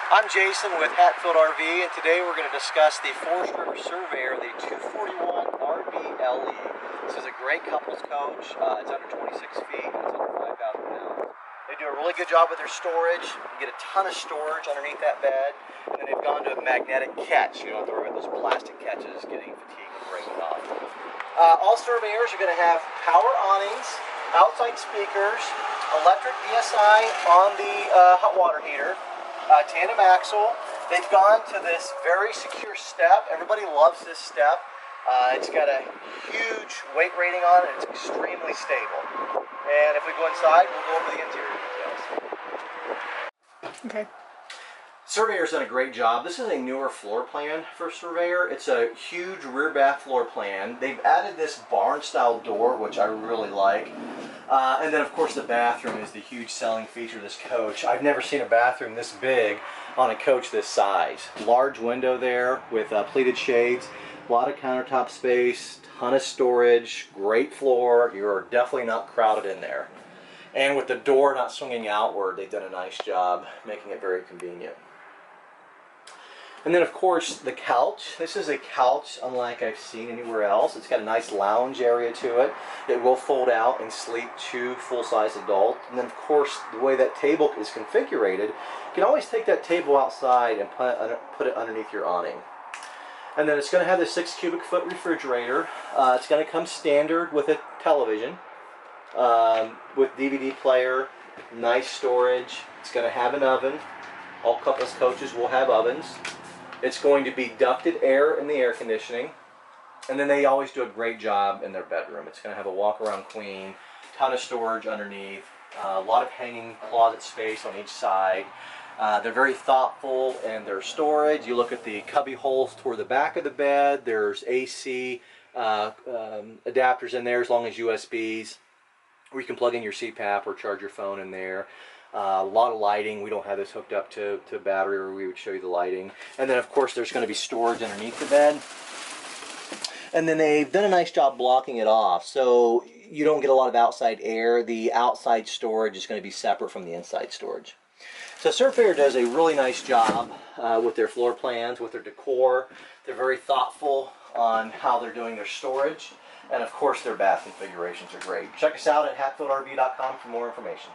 I'm Jason with Hatfield RV, and today we're going to discuss the Forest River Surveyor, the 241RBLE. This is a great couples coach. It's under 26 feet, and it's under 5,000 pounds. They do a really good job with their storage. You get a ton of storage underneath that bed, and then they've gone to a magnetic catch. You don't have to worry about those plastic catches getting fatigued and breaking off. All Surveyors are going to have power awnings, outside speakers, electric DSI on the hot water heater, tandem axle. They've gone to this very secure step. Everybody loves this step. It's got a huge weight rating on it. It's extremely stable. And if we go inside, we'll go over the interior details. Okay. Surveyor's done a great job. This is a newer floor plan for Surveyor. It's a huge rear bath floor plan. They've added this barn style door, which I really like. And then of course the bathroom is the huge selling feature of this coach. I've never seen a bathroom this big on a coach this size. Large window there with pleated shades, a lot of countertop space, ton of storage, great floor. You're definitely not crowded in there. And with the door not swinging outward, they've done a nice job making it very convenient. And then of course the couch. This is a couch unlike I've seen anywhere else. It's got a nice lounge area to it. It will fold out and sleep two full-size adults. And then of course the way that table is configured, you can always take that table outside and put it underneath your awning. And then it's going to have the 6 cubic foot refrigerator. It's going to come standard with a television, with DVD player, nice storage. It's going to have an oven. All couples coaches will have ovens. It's going to be ducted air in the air conditioning. And then they always do a great job in their bedroom. It's going to have a walk-around queen, ton of storage underneath, a lot of hanging closet space on each side. They're very thoughtful in their storage. You look at the cubby holes toward the back of the bed. There's AC adapters in there as long as USBs. Or you can plug in your CPAP or charge your phone in there. A lot of lighting. We don't have this hooked up to battery, or we would show you the lighting. And then of course there's going to be storage underneath the bed. And then they've done a nice job blocking it off, so you don't get a lot of outside air. The outside storage is going to be separate from the inside storage. So Surveyor does a really nice job with their floor plans, with their decor. They're very thoughtful on how they're doing their storage. And of course their bath configurations are great. Check us out at hatfieldrv.com for more information.